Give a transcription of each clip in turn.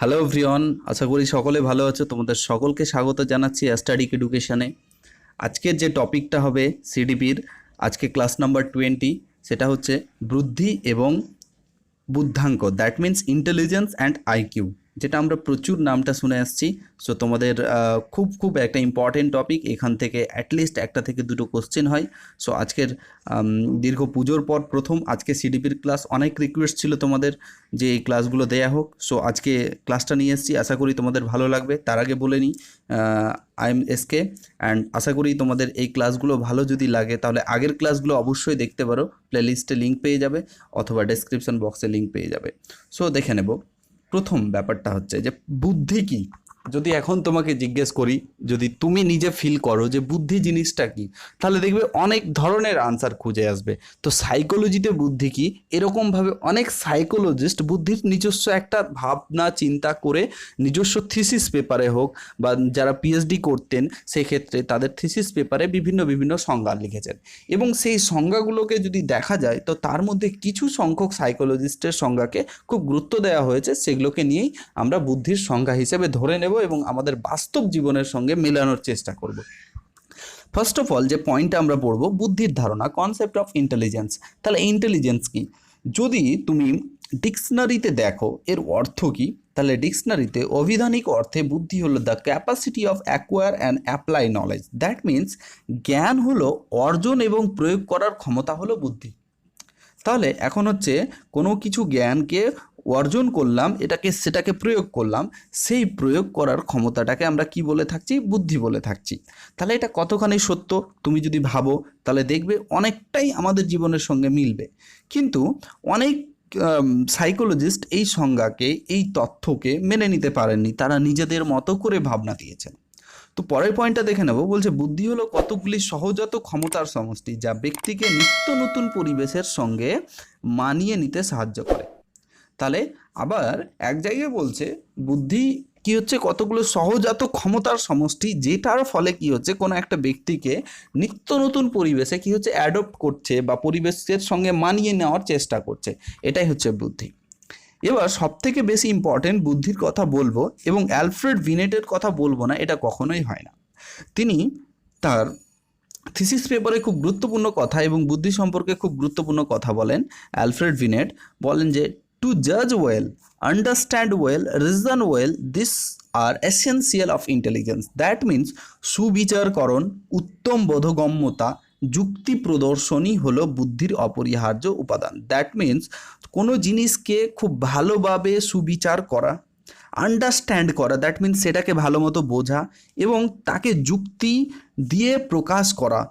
Hello everyone, আশা করি সকলে ভালো আছো। তোমাদের সকলকে স্বাগত জানাচ্ছি স্টাডিক এডুকেশানে। আজকের যে টপিকটা হবে সিডিপির, আজকে ক্লাস নাম্বার 20, সেটা হচ্ছে বুদ্ধি এবং বুদ্ধাঙ্ক, that means intelligence and IQ, যেটা আমরা প্রচুর নামটা শুনে আসছি। সো তোমাদের খুব খুব একটা ইম্পর্টেন্ট টপিক, এখান থেকে অ্যাটলিস্ট একটা থেকে দুটো কোশ্চেন হয়। সো আজকের দীর্ঘ পুজোর পর প্রথম আজকে সিডিপির ক্লাস, অনেক রিকোয়েস্ট ছিল তোমাদের যে এই ক্লাসগুলো দেয়া হোক। সো আজকে ক্লাসটা নিয়ে এসেছি, আশা করি তোমাদের ভালো লাগবে। তার আগে বলে নিই, আই এম এসকে, অ্যান্ড আশা করি তোমাদের এই ক্লাসগুলো ভালো যদি লাগে তাহলে আগের ক্লাসগুলো অবশ্যই দেখতে পারো, প্লেলিস্টে লিঙ্ক পেয়ে যাবে অথবা ডেসক্রিপশন বক্সে লিঙ্ক পেয়ে যাবে। সো দেখে নেব। প্রথম ব্যাপারটা হচ্ছে যে বুদ্ধি কি। যদি এখন তোমাকে জিজ্ঞেস করি, যদি তুমি নিজে ফিল করো যে বুদ্ধি জিনিসটা কি, তাহলে দেখবে অনেক ধরনের আনসার খুঁজে আসবে। তো সাইকোলজিতে বুদ্ধি কি, এরকমভাবে অনেক সাইকোলজিস্ট বুদ্ধির নিজস্ব একটা ভাবনা চিন্তা করে নিজস্ব থিসিস পেপারে হোক বা যারা পিএইচডি করতেন সেক্ষেত্রে তাদের থিসিস পেপারে বিভিন্ন বিভিন্ন সংজ্ঞা লিখেছেন, এবং সেই সংজ্ঞাগুলোকে যদি দেখা যায় তো তার মধ্যে কিছু সংখ্যক সাইকোলজিস্টের সংজ্ঞাকে খুব গুরুত্ব দেওয়া হয়েছে, সেগুলোকে নিয়েই আমরা বুদ্ধির সংজ্ঞা হিসেবে ধরে নেব এবং আমাদের বাস্তব জীবনের সঙ্গে মেলানোর চেষ্টা করব। ফার্স্ট অফ অল যে পয়েন্টটা আমরা পড়ব, বুদ্ধির ধারণা, কনসেপ্ট অফ ইন্টেলিজেন্স। তাহলে ইন্টেলিজেন্স কি, যদি তুমি ডিকশনারিতে দেখো এর অর্থ কি, তাহলে ডিকশনারিতে অভিধানিক অর্থে বুদ্ধি হলো the capacity of acquire and apply knowledge, that means জ্ঞান হলো অর্জন এবং প্রয়োগ করার ক্ষমতা হলো বুদ্ধি। তাহলে এখন হচ্ছে কোনো কিছু জ্ঞানকে অর্জন করলাম, সেটাকে প্রয়োগ করলাম, সেই প্রয়োগ করার ক্ষমতাটাকে আমরা কি বলে থাকছি, বুদ্ধি বলে থাকছি। তাহলে এটা কতখানি সত্য তুমি যদি ভাবো তাহলে দেখবে অনেকটাই আমাদের জীবনের সঙ্গে মিলবে। কিন্তু অনেক সাইকোলজিস্ট এই সংজ্ঞাকে, এই তথ্যকে মেনে নিতে পারেননি, তারা নিজেদের মতো করে ভাবনা দিয়েছেন। তো পরের পয়েন্টটা দেখে নেব, বলছে বুদ্ধি হলো কতগুলি সহজাত ক্ষমতার সমষ্টি যা ব্যক্তিকে নিত্য নতুন পরিবেশের সঙ্গে মানিয়ে নিতে সাহায্য করে। তাহলে আবার এক জায়গায় বলছে বুদ্ধি কি হচ্ছে, কতগুলো সহজাত ক্ষমতার সমষ্টি যেটার ফলে কি হচ্ছে, কোনো একটা ব্যক্তিকে নিত্য নতুন পরিবেশে কি হচ্ছে অ্যাডপ্ট করছে বা পরিবেশের সঙ্গে মানিয়ে নেওয়ার চেষ্টা করছে, এটাই হচ্ছে বুদ্ধি। এবার সব থেকে বেশি ইম্পর্টেন্ট বুদ্ধির কথা বলবো, এবং অ্যালফ্রেড ভিনেটের কথা বলবো না, এটা কখনোই হয় না। তিনি তার থিসিস পেপারে খুব গুরুত্বপূর্ণ কথা এবং বুদ্ধি সম্পর্কে খুব গুরুত্বপূর্ণ কথা বলেন। অ্যালফ্রেড ভিনেট বলেন যে টু জাজ well, understand well, reason well, this are essential of intelligence, that means সুবিচারকরণ, উত্তম বোধগম্যতা, যুক্তি প্রদর্শনই হলো বুদ্ধির অপরিহার্য উপাদান। দ্যাট মিন্স কোনো জিনিসকে খুব ভালোভাবে সুবিচার করা, আন্ডারস্ট্যান্ড করা, দ্যাট মিন্স সেটাকে ভালো মতো বোঝা এবং তাকে যুক্তি দিয়ে প্রকাশ করা,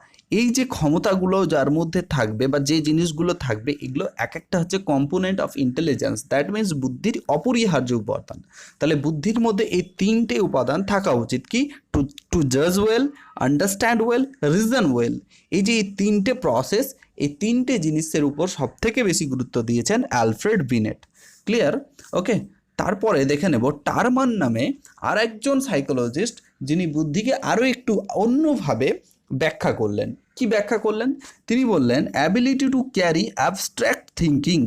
এই যে ক্ষমতাগুলো যার মধ্যে থাকবে বা যে জিনিসগুলো থাকবে, এগুলো এক একটা হচ্ছে component of intelligence, that means বুদ্ধির অপরিহার্য উপাদান। তাহলে বুদ্ধির মধ্যে এই তিনটে উপাদান থাকা উচিত, কি, টু টু জাজ well, understand well, reason well. এই যে এই তিনটে প্রসেস, এই তিনটে জিনিসের উপর সব থেকে বেশি গুরুত্ব দিয়েছেন অ্যালফ্রেড ভিনেট। ক্লিয়ার? ওকে। তারপরে দেখে নেব টারমান নামে আর একজন সাইকোলজিস্ট, যিনি বুদ্ধিকে আরও একটু অন্যভাবে ব্যাখ্যা করলেন। কি ব্যাখ্যা করলেন? তিনি বললেন ability to carry abstract thinking,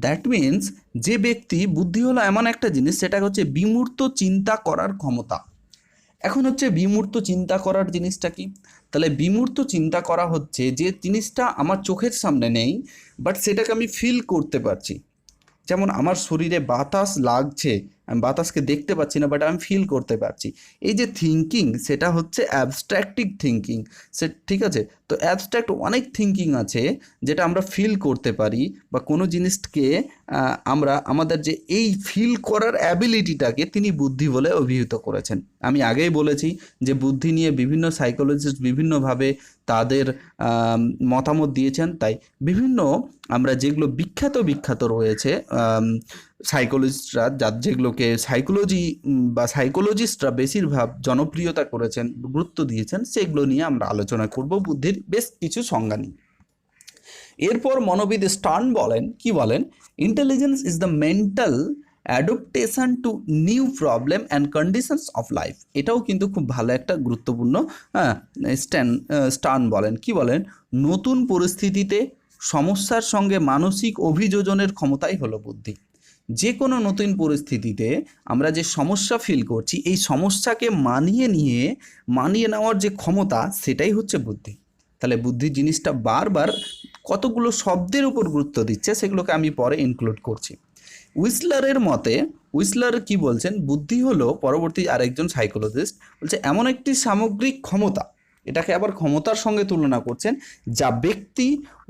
that means যে ব্যক্তি, বুদ্ধি হলো এমন একটা জিনিস, সেটা হচ্ছে বিমূর্ত চিন্তা করার ক্ষমতা। এখন হচ্ছে বিমূর্ত চিন্তা করার জিনিসটা কি? তাহলে বিমূর্ত চিন্তা করা হচ্ছে যে জিনিসটা আমার চোখের সামনে নেই, বাট সেটাকে আমি ফিল করতে পারছি। যেমন আমার শরীরে বাতাস লাগছে, আমি বাতাসকে দেখতে পাচ্ছি না, বাট আমি ফিল করতে পারছি। এই যে থিঙ্কিং, সেটা হচ্ছে অ্যাবস্ট্রাক্টিভ থিঙ্কিং। ঠিক আছে? তো অ্যাবস্ট্রাক্ট অনেক থিঙ্কিং আছে যেটা আমরা ফিল করতে পারি, বা কোনো জিনিসকে আমরা আমাদের যে এই ফিল করার অ্যাবিলিটিটাকে তিনি বুদ্ধি বলে অভিহিত করেছেন। আমি আগেই বলেছি যে বুদ্ধি নিয়ে বিভিন্ন সাইকোলজিস্ট বিভিন্নভাবে তাদের মতামত দিয়েছেন। তাই বিভিন্ন আমরা যেগুলো বিখ্যাত রয়েছে সাইকোলজিস্টরা, যেগুলোকে সাইকোলজি বা সাইকোলজিস্টরা বেশিরভাগ জনপ্রিয়তা করেছেন, গুরুত্ব দিয়েছেন, সেগুলো নিয়ে আমরা আলোচনা করব বুদ্ধির বেশ কিছু সংজ্ঞা নিয়ে। এরপর মনোবিদ স্টার্ন বলেন, কি বলেন, intelligence is the mental adaptation two new problem and conditions of life. এটাও কিন্তু খুব ভালো একটা গুরুত্বপূর্ণ। স্টার্ন বলেন, কি বলেন, নতুন পরিস্থিতিতে সমস্যার সঙ্গে মানসিক অভিযোজনের ক্ষমতাই হলো বুদ্ধি। যে কোনো নতুন পরিস্থিতিতে আমরা যে সমস্যা ফিল করছি, এই সমস্যাকে মানিয়ে নেওয়ার যে ক্ষমতা, সেটাই হচ্ছে বুদ্ধি। তাহলে বুদ্ধি জিনিসটা বারবার কতগুলো শব্দের উপর গুরুত্ব দিচ্ছে, সেগুলোকে আমি পরে ইনক্লুড করছি। উইসলারের মতে, উইসলার কি বলছেন, বুদ্ধি হলো, পরবর্তী আরেকজন সাইকোলজিস্ট বলছে, এমন একটি সামগ্রিক ক্ষমতা, এটাকে আবার ক্ষমতার সঙ্গে তুলনা করছেন, যা ব্যক্তি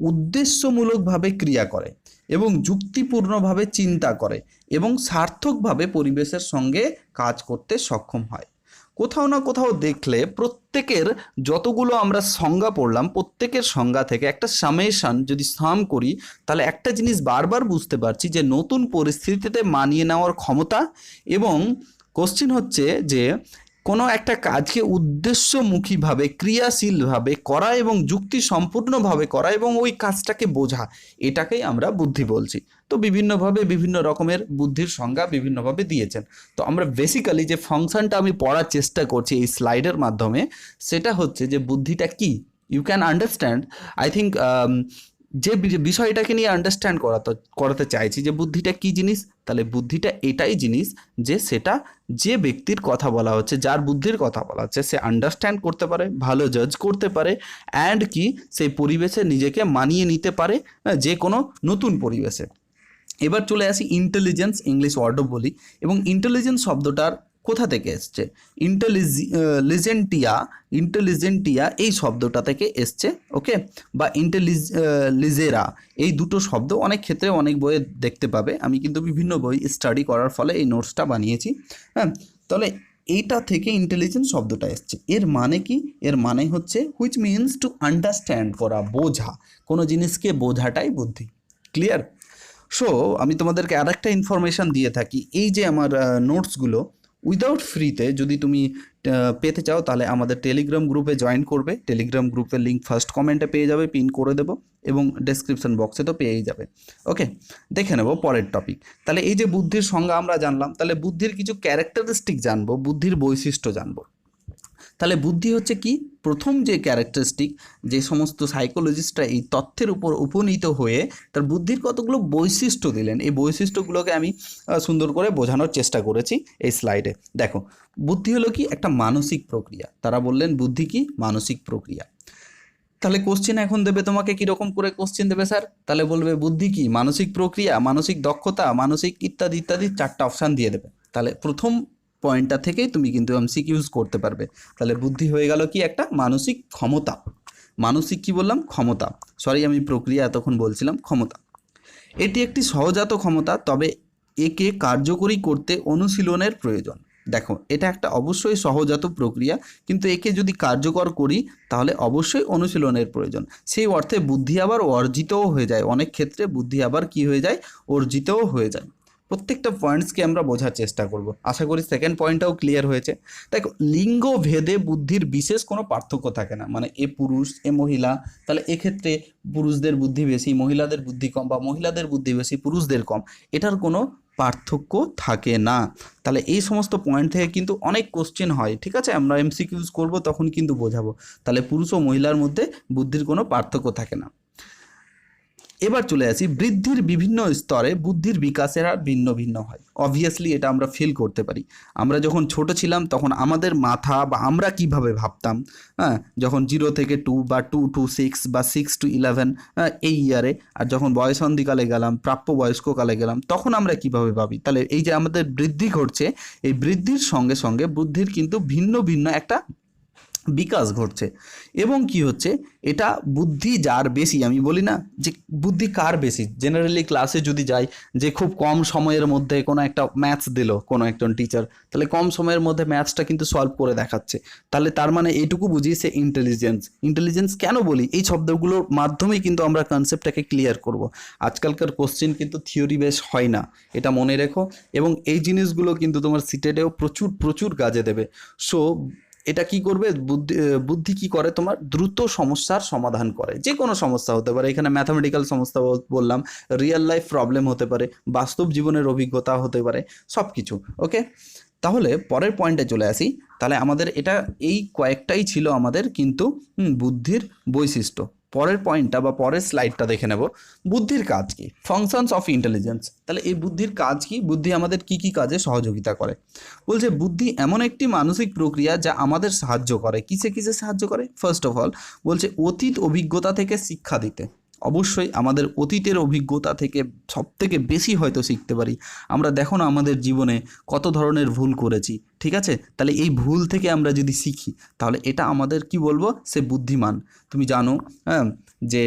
উদ্দেশ্যমূলকভাবে ক্রিয়া করে এবং যুক্তিপূর্ণভাবে চিন্তা করে এবং সার্থকভাবে পরিবেশের সঙ্গে কাজ করতে সক্ষম হয়। কোথাও না কোথাও দেখলে প্রত্যেকের যতগুলো আমরা সংজ্ঞা পড়লাম, প্রত্যেকের সংজ্ঞা থেকে একটা সামেশন যদি সাম করি, তাহলে একটা জিনিস বারবার বুঝতে পারছি যে নতুন পরিস্থিতিতে মানিয়ে নেওয়ার ক্ষমতা, এবং কোশ্চিন হচ্ছে যে কোনো একটা কাজকে উদ্দেশ্যমুখীভাবে ক্রিয়াশীলভাবে করা এবং যুক্তি সম্পূর্ণভাবে করা এবং ওই কাজটাকে বোঝা, এটাকেই আমরা বুদ্ধি বলছি। তো বিভিন্নভাবে বিভিন্ন রকমের বুদ্ধির সংজ্ঞা বিভিন্নভাবে দিয়েছেন। তো আমরা বেসিক্যালি যে ফাংশনটা আমি পড়ার চেষ্টা করছি এই স্লাইডের মাধ্যমে, সেটা হচ্ছে যে বুদ্ধিটা কি, you can understand. I think যে বিষয়টাকে নিয়ে আন্ডারস্ট্যান্ড করাতে চাইছি যে বুদ্ধিটা কি জিনিস, তাহলে বুদ্ধিটা এটাই জিনিস যে সেটা যে ব্যক্তির কথা বলা হচ্ছে, যার বুদ্ধির কথা বলা হচ্ছে, সে আন্ডারস্ট্যান্ড করতে পারে, ভালো জাজ করতে পারে, অ্যান্ড কি সেই পরিবেশে নিজেকে মানিয়ে নিতে পারে, যে কোনো নতুন পরিবেশে। এবার চলে আসি ইন্টেলিজেন্স, ইংলিশ ওয়ার্ডও বলি, এবং ইন্টেলিজেন্স শব্দটার কোথা থেকে এসছে, ইন্টেলিজেন্টিয়া এই শব্দটা থেকে এসছে, ওকে, বা লিজেরা, এই দুটো শব্দ অনেক ক্ষেত্রে অনেক বইয়ে দেখতে পাবে। আমি কিন্তু বিভিন্ন বই স্টাডি করার ফলে এই নোটসটা বানিয়েছি। হ্যাঁ, তাহলে এইটা থেকে ইন্টেলিজেন্স শব্দটা এসছে। এর মানে কি? এর মানে হচ্ছে হুইচ মিনস টু আন্ডারস্ট্যান্ড করা, বোঝা, কোনো জিনিসকে বোঝাটাই বুদ্ধি। ক্লিয়ার? সো আমি তোমাদেরকে আর একটা ইনফরমেশান দিয়ে থাকি, এই যে আমার নোটসগুলো উইদাউট ফ্রিতে যদি তুমি পেতে চাও, তাহলে আমাদের টেলিগ্রাম গ্রুপে জয়েন করবে। টেলিগ্রাম গ্রুপের লিঙ্ক ফার্স্ট কমেন্টে পেয়ে যাবে, পিন করে দেবো, এবং ডেসক্রিপশন বক্সে তো পেয়েই যাবে। ওকে, দেখে নেব পরের টপিক। তাহলে এই যে বুদ্ধির সংজ্ঞা আমরা জানলাম, তাহলে বুদ্ধির কিছু ক্যারেক্টারিস্টিক জানবো, বুদ্ধির বৈশিষ্ট্য জানবো। তাহলে বুদ্ধি হচ্ছে কি, প্রথম যে ক্যারেক্টারিস্টিক, যে সমস্ত সাইকোলজিস্টরা এই তথ্যের উপর উপনীত হয়ে তার বুদ্ধির কতগুলো বৈশিষ্ট্য দিলেন, এই বৈশিষ্ট্যগুলোকে আমি সুন্দর করে বোঝানোর চেষ্টা করেছি এই স্লাইডে। দেখো, বুদ্ধি হলো কি একটা মানসিক প্রক্রিয়া। তারা বললেন বুদ্ধি কি মানসিক প্রক্রিয়া। তাহলে কোশ্চেন এখন দেবে তোমাকে, কীরকম করে কোশ্চেন দেবে স্যার? তাহলে বলবে বুদ্ধি কি মানসিক প্রক্রিয়া, মানসিক দক্ষতা, মানসিক ইত্যাদি ইত্যাদি, চারটা অপশান দিয়ে দেবে। তাহলে প্রথম পয়েন্টটা থেকেই তুমি কিন্তু এমসিকিউজ করতে পারবে। তাহলে বুদ্ধি হয়ে গেল কি একটা মানসিক ক্ষমতা। মানসিক কি বললাম? ক্ষমতা, সরি আমি প্রক্রিয়া এতক্ষণ বলছিলাম, ক্ষমতা। এটি একটি সহজাত ক্ষমতা, তবে একে কার্যকরী করতে অনুশীলনের প্রয়োজন। দেখো, এটা একটা অবশ্যই সহজাত প্রক্রিয়া, কিন্তু একে যদি কার্যকর করি তাহলে অবশ্যই অনুশীলনের প্রয়োজন। সেই অর্থে বুদ্ধি আবার অর্জিতও হয়ে যায়, অনেক ক্ষেত্রে বুদ্ধি আবার কি হয়ে যায়, অর্জিতও হয়ে যায়। প্রত্যেকটা পয়েন্টসকে আমরা বোঝার চেষ্টা করব। আশা করি সেকেন্ড পয়েন্টটাও ক্লিয়ার হয়েছে। দেখো, লিঙ্গ ভেদে বুদ্ধির বিশেষ কোনো পার্থক্য থাকে না, মানে এ পুরুষ এ মহিলা, তাহলে এক্ষেত্রে পুরুষদের বুদ্ধি বেশি, মহিলাদের বুদ্ধি কম, বা মহিলাদের বুদ্ধি বেশি পুরুষদের কম, এটার কোনো পার্থক্য থাকে না। তাহলে এই সমস্ত পয়েন্ট থেকে কিন্তু অনেক কোশ্চেন হয়, ঠিক আছে, আমরা এমসিকিউজ করব তখন কিন্তু বোঝাবো। তাহলে পুরুষ ও মহিলার মধ্যে বুদ্ধির কোনো পার্থক্য থাকে না। এবার চলে আসি, বৃদ্ধির বিভিন্ন স্তরে বুদ্ধির বিকাশের হার ভিন্ন ভিন্ন হয়। অবভিয়াসলি এটা আমরা ফিল করতে পারি। আমরা যখন ছোট ছিলাম তখন আমাদের মাথা বা আমরা কিভাবে ভাবতাম, হ্যাঁ, যখন 0 থেকে 2 বা 2 to 6 বা 6 to 11 এই ইয়ারে, আর যখন বয়সন্ধিকালে গেলাম, প্রাপ্য বয়স্ককালে গেলাম, তখন আমরা কিভাবে ভাবি। তাহলে এই যে আমাদের বৃদ্ধি ঘটছে, এই বৃদ্ধির সঙ্গে সঙ্গে বুদ্ধির কিন্তু ভিন্ন ভিন্ন একটা বিকাশ ঘটছে। এবং কি হচ্ছে, এটা বুদ্ধি যার বেশি, আমি বলি না যে বুদ্ধি কার বেশি, জেনারেলি ক্লাসে যদি যাই, যে খুব কম সময়ের মধ্যে কোনো একটা ম্যাথস দিল কোনো একজন টিচার, তাহলে কম সময়ের মধ্যে ম্যাথসটা কিন্তু সলভ করে দেখাচ্ছে, তাহলে তার মানে এইটুকু বুঝি সে ইন্টেলিজেন্স কেন বলি, এই শব্দগুলোর মাধ্যমেই কিন্তু আমরা কনসেপ্টটাকে ক্লিয়ার করব। আজকালকার কোশ্চেন কিন্তু থিওরি বেস হয় না, এটা মনে রেখো, এবং এই জিনিসগুলো কিন্তু তোমার সিটেডেও প্রচুর প্রচুর কাজে দেবে। সো এটা কি করবে, বুদ্ধি কি করে, তোমার দ্রুত সমস্যার সমাধান করে। যে কোনো সমস্যা হতে পারে, এখানে ম্যাথামেটিক্যাল সমস্যা বললাম, রিয়েল লাইফ প্রবলেম হতে পারে, বাস্তব জীবনের অভিজ্ঞতা হতে পারে, সব কিছু। ওকে, তাহলে পরের পয়েন্টে চলে আসি। তাহলে আমাদের এটা এই কয়েকটাই ছিল আমাদের কিন্তু বুদ্ধির বৈশিষ্ট্য। পরের পয়েন্টটা বা পরের স্লাইডটা দেখে নেব, বুদ্ধির কাজ কি, ফাংশনস অফ ইন্টেলিজেন্স। তাহলে এই বুদ্ধির কাজ কি, বুদ্ধি আমাদের কি কি কাজে সহযোগিতা করে। বলছে বুদ্ধি এমন একটি মানসিক প্রক্রিয়া যা আমাদের সাহায্য করে, কিসে কিসে সাহায্য করে। ফার্স্ট অফ অল বলছে অতীত অভিজ্ঞতা থেকে শিক্ষা দিতে। অবশ্যই আমাদের অতীতের অভিজ্ঞতা থেকে সব থেকে বেশি হয়তো শিখতে পারি আমরা। দেখো না আমাদের জীবনে কত ধরনের ভুল করেছি, ঠিক আছে, তাহলে এই ভুল থেকে আমরা যদি শিখি তাহলে এটা আমাদের কি বলবো, সে বুদ্ধিমান। তুমি জানো হ্যাঁ যে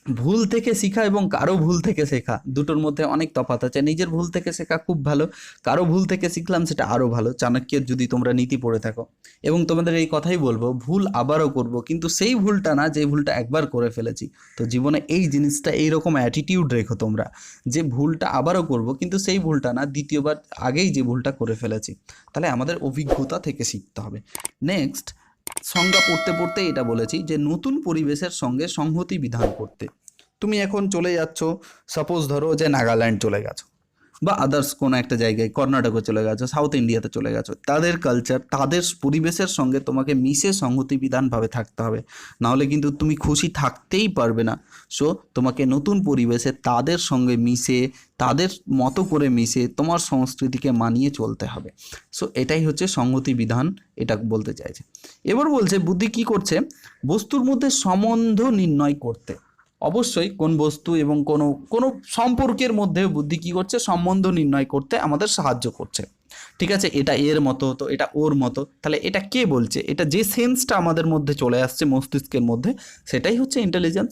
ভুল থেকে শেখা এবং কারো ভুল থেকে শেখা দুটোর মধ্যে অনেক তফাৎ আছে। নিজের ভুল থেকে শেখা খুব ভালো, কারো ভুল থেকে শিখলাম সেটা আরও ভালো। চাণক্যের যদি তোমরা নীতি পড়ে থাকো, এবং তোমাদের এই কথাই বলবো, ভুল আবারও করব, কিন্তু সেই ভুলটা না যে ভুলটা একবার করে ফেলেছি। তো জীবনে এই জিনিসটা, এইরকম অ্যাটিটিউড রেখো তোমরা, যে ভুলটা আবারও করব কিন্তু সেই ভুলটা না দ্বিতীয়বার, আগেই যে ভুলটা করে ফেলেছি। তাহলে আমাদের অভিজ্ঞতা থেকে শিখতে হবে। নেক্সট, সংজ্ঞা পড়তে পড়তে এটা বলেছি যে নতুন পরিবেশের সঙ্গে সংহতি বিধান করতে। তুমি এখন চলে যাচ্ছ, সাপোজ ধরো যে নাগাল্যান্ড চলে গেছো, বা আদার্স কোনো একটা জায়গায়, কর্ণাটকে চলে গেছো, সাউথ ইন্ডিয়াতে চলে গেছো, তাদের কালচার, তাদের পরিবেশের সঙ্গে তোমাকে মিশে সংহতি বিধানভাবে থাকতে হবে, নাহলে কিন্তু তুমি খুশি থাকতেই পারবে না। সো তোমাকে নতুন পরিবেশে তাদের সঙ্গে মিশে, তাদের মতো করে মিশে তোমার সংস্কৃতিকে মানিয়ে চলতে হবে। সো এটাই হচ্ছে সংহতি বিধান, এটা বলতে চাইছে। এবার বলছে বুদ্ধি কি করছে, বস্তুর মধ্যে সম্বন্ধ নির্ণয় করতে। অবশ্যই কোন বস্তু এবং কোনো কোনো সম্পর্কের মধ্যে বুদ্ধি কী করছে, সম্বন্ধ নির্ণয় করতে আমাদের সাহায্য করছে, ঠিক আছে। এটা এর মতো, তো এটা ওর মতো, তাহলে এটা কে বলছে, এটা যে সেন্সটা আমাদের মধ্যে চলে আসছে মস্তিষ্কের মধ্যে, সেটাই হচ্ছে ইন্টেলিজেন্স।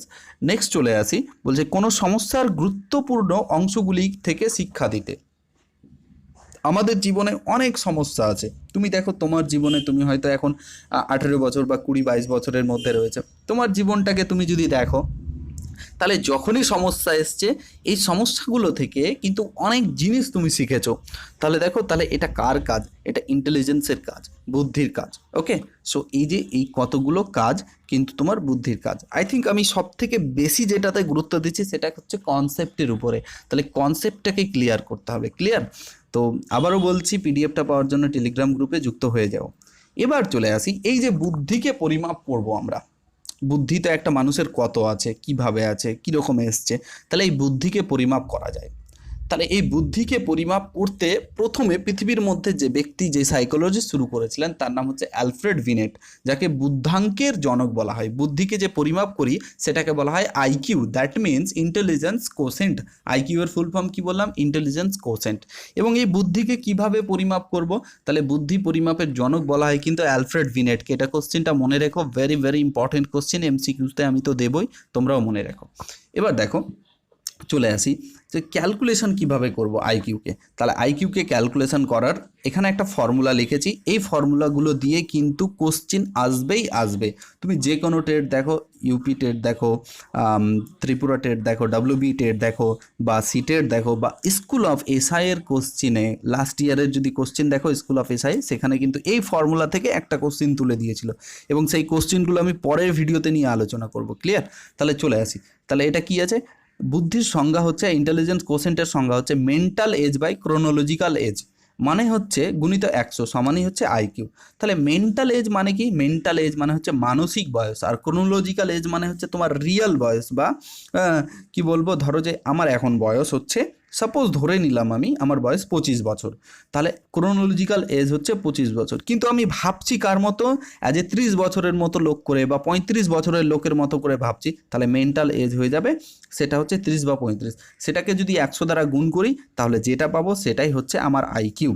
নেক্সট চলে আসি, বলছে কোনো সমস্যার গুরুত্বপূর্ণ অংশগুলি থেকে শিক্ষা দিতে। আমাদের জীবনে অনেক সমস্যা আছে, তুমি দেখো তোমার জীবনে, তুমি হয়তো এখন 18 বছর বা 20-22 বছরের মধ্যে রয়েছে, তোমার জীবনটাকে তুমি যদি দেখো, তাহলে যখনই সমস্যা এসছে এই সমস্যাগুলো থেকে কিন্তু অনেক জিনিস তুমি শিখেছো। তাহলে দেখো, তাহলে এটা কার কাজ, এটা ইন্টেলিজেন্সের কাজ, বুদ্ধির কাজ। ওকে, সো এই যে এই কতগুলো কাজ কিন্তু তোমার বুদ্ধির কাজ। আই থিঙ্ক আমি সব থেকে বেশি যেটাতে গুরুত্ব দিচ্ছি সেটা হচ্ছে কনসেপ্টের উপরে। তাহলে কনসেপ্টটাকে ক্লিয়ার করতে হবে। ক্লিয়ার? তো আবারও বলছি, পিডিএফটা পাওয়ার জন্য টেলিগ্রাম গ্রুপে যুক্ত হয়ে যাও। এবার চলে আসি, এই যে বুদ্ধিকে পরিমাপ করব আমরা, বুদ্ধিতে একটা মানুষের কত আছে, কিভাবে আছে, কীরকম এসছে, তাহলে এই বুদ্ধিকে পরিমাপ করা যায়। তাহলে এই বুদ্ধিকে পরিমাপ করতে প্রথমে পৃথিবীর মধ্যে যে ব্যক্তি, যে সাইকোলজি শুরু করেছিলেন, তার নাম হচ্ছে অ্যালফ্রেড বিনেট, যাকে বুদ্ধাঙ্কের জনক বলা হয়। বুদ্ধিকে যে পরিমাপ করি সেটাকে বলা হয় IQ, that means intelligence quotient. IQ এর ফুল ফর্ম কি বললাম, ইন্টেলিজেন্স কোসেন্ট। এবং এই বুদ্ধিকে কিভাবে পরিমাপ করব, তাহলে বুদ্ধি পরিমাপের জনক বলা হয় কিন্তু অ্যালফ্রেড বিনেটকে। এটা কোশ্চেনটা মনে রেখো, ভেরি ভেরি ইম্পর্টেন্ট কোশ্চেন, এমসিকিউতে আমি তো দেবই, তোমরাও মনে রেখো। এবার দেখো, চলে আসি যে ক্যালকুলেশন কিভাবে করব আইকিউকে। তাহলে আইকিউকে ক্যালকুলেশন করার এখানে একটা ফর্মুলা লিখেছি, এই ফর্মুলাগুলো দিয়ে কিন্তু কোশ্চেন আসবেই আসবে। তুমি যে কোনো টেট দেখো, ইউপি টেট দেখো, ত্রিপুরা টেট দেখো, ডাব্লিউবি টেট দেখো, বা সিটেট দেখো, বা স্কুল অফ এসআই এর কোশ্চেনে লাস্ট ইয়ারের যদি কোশ্চেন দেখো, স্কুল অফ এসআই, সেখানে কিন্তু এই ফর্মুলা থেকে একটা কোশ্চেন তুলে দিয়েছিল, এবং সেই কোশ্চেনগুলো আমি পরের ভিডিওতে নিয়ে আলোচনা করব। ক্লিয়ার? তাহলে চলে আসি, তাহলে এটা কি আছে, বুদ্ধির সংজ্ঞা হচ্ছে, ইন্টেলিজেন্স কোসেন্টের সংজ্ঞা হচ্ছে mental age by chronological age, মানে হচ্ছে গুণিত 100 সমানই হচ্ছে আইকিউ। তাহলে মেন্টাল এজ মানে কি, মেন্টাল এজ মানে হচ্ছে মানসিক বয়স, আর ক্রোনোলজিক্যাল এজ মানে হচ্ছে তোমার রিয়েল বয়স, বা কি বলবো, ধরো যে আমার এখন বয়স হচ্ছে, সাপোজ ধরে নিলাম আমি আমার বয়স 25 বছর, তাহলে ক্রোনোলজিক্যাল এজ হচ্ছে 25 বছর, কিন্তু আমি ভাবছি কার মতো, অ্যাজ এ 30 বছরের মতো লোক করে, বা 35 বছরের লোকের মতো করে ভাবছি, তাহলে মেন্টাল এজ হয়ে যাবে সেটা হচ্ছে 30 বা 35। সেটাকে যদি 100 দ্বারা গুণ করি তাহলে যেটা পাবো সেটাই হচ্ছে আমার আইকিউ।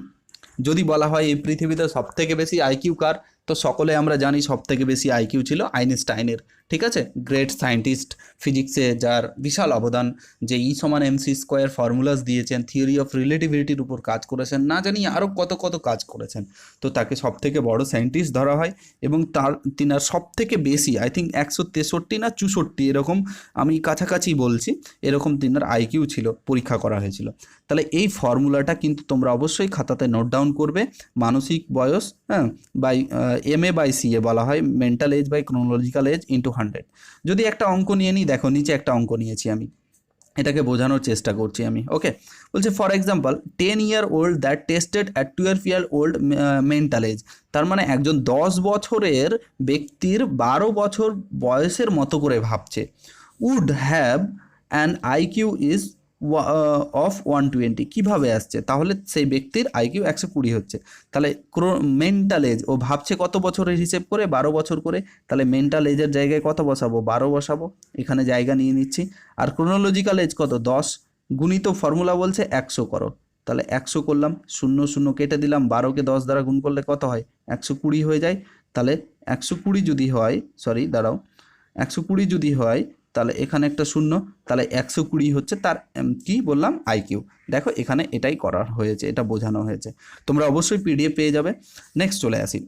যদি বলা হয় এই পৃথিবীতে সবথেকে বেশি আইকিউ কার, তো সকলে আমরা জানি সবথেকে বেশি আইকিউ ছিল আইনস্টাইনের, ঠিক আছে, গ্রেট সায়েন্টিস্ট, ফিজিক্সে যার বিশাল অবদান, যে ই সমান এমসি স্কোয়ার ফর্মুলাস দিয়েছেন, থিওরি অফ রিলেটিভিটির উপর কাজ করেছেন, না জানি আরও কত কত কাজ করেছেন, তো তাকে সবথেকে বড় সায়েন্টিস্ট ধরা হয়। এবং তিনার সবথেকে বেশি, আই থিঙ্ক 163 না 64 এরকম, আমি কাছাকাছি বলছি, এরকম তিনার আইকিউ ছিল, পরীক্ষা করা হয়েছিল। তাহলে এই ফর্মুলাটা কিন্তু তোমরা অবশ্যই খাতাতে নোট ডাউন করবে। মানসিক বয়স, হ্যাঁ, বাই MA/CA বলা হয়, mental age by chronological age into 100। যদি একটা অঙ্ক নিয়ে নিই, দেখো নিচে একটা অঙ্ক নিয়েছি আমি, এটাকে বোঝানোর চেষ্টা করছি আমি। ওকে, বলছে for example 10-year-old that tested at 12-year-old mental age. তার মানে একজন 10 বছরের ব্যক্তির 12 বছর বয়সের মতো করে ভাবছে। Would have an IQ is of 120। কীভাবে আসছে? তাহলে সেই ব্যক্তির আইকিউ 120 হচ্ছে। তাহলে মেন্টাল এজ, ও ভাবছে কত বছরের হিসেব করে? 12 বছর করে। তাহলে মেন্টাল এজের জায়গায় কত বসাবো? 12 বসাবো, এখানে জায়গা নিয়ে নিচ্ছি। আর ক্রোনোলজিক্যাল এজ কত? 10, গুণিত ফর্মুলা বলছে 100 করো। তাহলে 100 করলাম, 0 0 কেটে দিলাম, 12কে 10 দ্বারা গুণ করলে কত হয়? 120 হয়ে যায়। তাহলে 120 যদি হয়, সরি দাঁড়াও, 120 যদি হয় তাহলে এখানে একটা শূন্য, তাহলে 120 হচ্ছে তার কি বললাম? আইকিউ। দেখো এখানে এটাই করার হয়েছে, এটা বোঝানো হয়েছে। তোমরা অবশ্যই পিডিএফ পেয়ে যাবে। নেক্সট চলে আসি,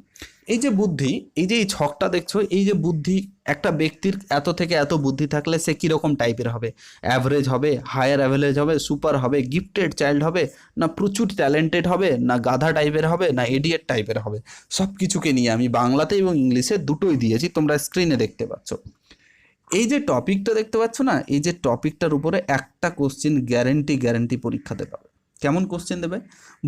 এই যে বুদ্ধি, এই যে এই ছকটা দেখছো, এই যে বুদ্ধি, একটা ব্যক্তির এত থেকে এত বুদ্ধি থাকলে সে কীরকম টাইপের হবে? অ্যাভারেজ হবে, হায়ার অ্যাভারেজ হবে, সুপার হবে, গিফটেড চাইল্ড হবে, না প্রচুর ট্যালেন্টেড হবে, না গাধা টাইপের হবে, না এডিয়েট টাইপের হবে? সব কিছুকে নিয়ে আমি বাংলাতে এবং ইংলিশে দুটোই দিয়েছি, তোমরা স্ক্রিনে দেখতে পাচ্ছ। এই যে টপিকটা দেখতে পাচ্ছ না, এই যে টপিকটার উপরে একটা কোশ্চেন গ্যারেন্টি পরীক্ষাতে পাবে। কেমন কোশ্চেন দেবে?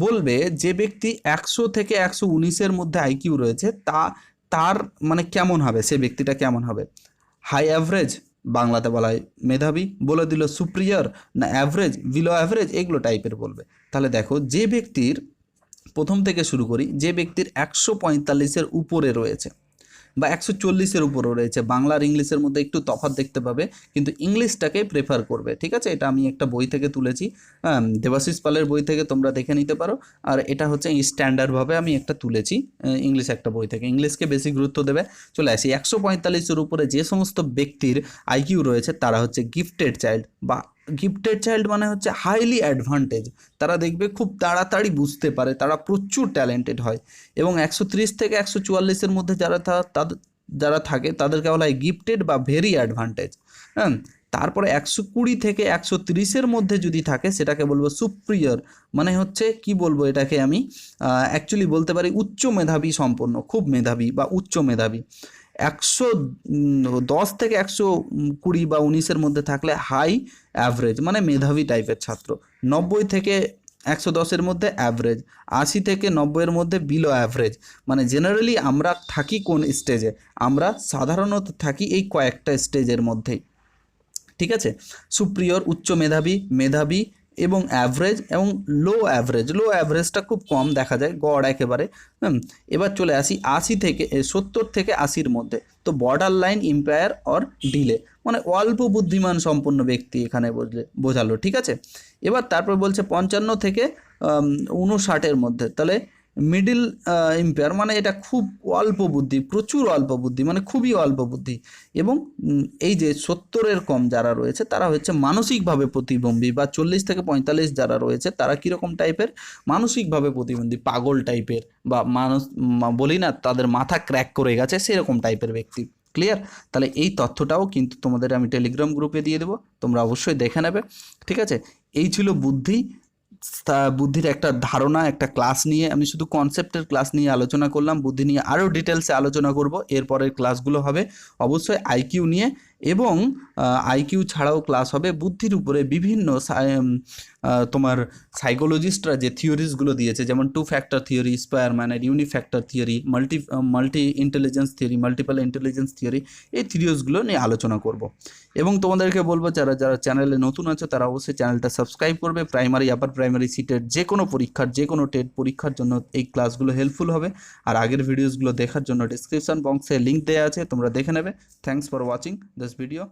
বলবে যে ব্যক্তি 100 থেকে 119-এর মধ্যে আইকিউ রয়েছে, তার মানে কেমন হবে? সে ব্যক্তিটা কেমন হবে? হাই অ্যাভারেজ, বাংলাতে বলা হয় মেধাবী, বলে দিল সুপ্রিয়র, না অ্যাভারেজ, বিলো অ্যাভারেজ, এগুলো টাইপের বলবে। তাহলে দেখো, যে ব্যক্তির, প্রথম থেকে শুরু করি, যে ব্যক্তির 145-এর উপরে রয়েছে বা 140-এর উপরেও রয়েছে, বাংলা আর ইংলিশের মধ্যে একটু তফাৎ দেখতে পাবে, কিন্তু ইংলিশটাকে প্রেফার করবে। ঠিক আছে, এটা আমি একটা বই থেকে তুলেছি, দেবাশিস পালের বই থেকে, তোমরা দেখে নিতে পারো। আর এটা হচ্ছে স্ট্যান্ডার্ডভাবে আমি একটা তুলেছি ইংলিশ একটা বই থেকে, ইংলিশকে বেশি গুরুত্ব দেবে। চলে আসি, 145-এর উপরে যে সমস্ত ব্যক্তির আইকিউ রয়েছে তারা হচ্ছে গিফটেড চাইল্ড, বা গিফটেড চাইল্ড মানে হচ্ছে হাইলি অ্যাডভান্টেজ। তারা দেখবে খুব তাড়াতাড়ি বুঝতে পারে, তারা প্রচুর ট্যালেন্টেড হয়। এবং 130 থেকে 144-এর মধ্যে যারা থাকে তাদেরকে বলা হয় গিফটেড বা ভেরি অ্যাডভান্টেজ। হ্যাঁ, তারপরে 120 থেকে 130-এর মধ্যে যদি থাকে সেটাকে বলবো সুপ্রিয়র, মানে হচ্ছে কি বলবো এটাকে আমি, অ্যাকচুয়ালি বলতে পারি উচ্চ মেধাবী সম্পন্ন, খুব মেধাবী বা উচ্চ মেধাবী। 110 থেকে 120 বা 19-এর মধ্যে থাকলে হাই অ্যাভারেজ, মানে মেধাবী টাইপের ছাত্র। 90 থেকে 110-এর মধ্যে অ্যাভারেজ, 80 থেকে 90-এর মধ্যে বিলো অ্যাভারেজ। মানে জেনারেলি আমরা থাকি কোন স্টেজে? আমরা সাধারণত থাকি এই কয়েকটা স্টেজের মধ্যেই। ঠিক আছে, সুপ্রিয়র উচ্চ মেধাবী, মেধাবী এবং অ্যাভারেজ এবং লো অ্যাভারেজটা খুব কম দেখা যায়, গড় একেবারে। এবার চলে আসি 70 থেকে 80-র মধ্যে, তো border line, impaired or delay, মানে অল্প বুদ্ধিমান সম্পন্ন ব্যক্তি এখানে বোঝালো। ঠিক আছে, এবার তারপর বলছে 55 থেকে 59-এর মধ্যে, তাহলে মিডিল ইম্পেয়ার, মানে এটা খুব অল্প বুদ্ধি, প্রচুর অল্প বুদ্ধি, মানে খুবই অল্প বুদ্ধি। এবং এই যে 70-এর কম যারা রয়েছে তারা হচ্ছে মানসিকভাবে প্রতিবন্ধী, বা 40 থেকে 45 যারা রয়েছে তারা কীরকম টাইপের? মানসিকভাবে প্রতিবন্ধী, পাগল টাইপের, বা বলি না তাদের মাথা ক্র্যাক করে গেছে, সেরকম টাইপের ব্যক্তি। ক্লিয়ার? তাহলে এই তথ্যটাও কিন্তু তোমাদের আমি টেলিগ্রাম গ্রুপে দিয়ে দেবো, তোমরা অবশ্যই দেখে নেবে। ঠিক আছে, এই ছিল বুদ্ধির একটা ধারণা, একটা ক্লাস নিয়ে আমি শুধু কনসেপ্টের ক্লাস নিয়ে আলোচনা করলাম, বুদ্ধি নিয়ে আরও ডিটেলসে আলোচনা করব এরপরের ক্লাসগুলো হবে অবশ্যই আইকিউ নিয়ে, এবং আইকিউ ছাড়াও ক্লাস হবে বুদ্ধির উপরে বিভিন্ন তোমার সাইকোলজিস্টরা যে থিওরিজগুলো দিয়েছে, যেমন 2 ফ্যাক্টর থিওরি, স্পায়ারম্যানের unifactor theory, multi intelligence theory, multiple intelligence theory, এই থিওরিজগুলো নিয়ে আলোচনা করব। এবং তোমাদেরকে বলবো যারা চ্যানেলে নতুন আছো তারা অবশ্যই চ্যানেলটা সাবস্ক্রাইব করবে। প্রাইমারি, আপার প্রাইমারি সিটের যে কোনো পরীক্ষার, যে কোনো টেট পরীক্ষার জন্য এই ক্লাসগুলো হেল্পফুল হবে। আর আগের ভিডিওসগুলো দেখার জন্য ডিসক্রিপশন বক্সে লিঙ্ক দেওয়া আছে, তোমরা দেখে নেবে। Thanks for watching this video.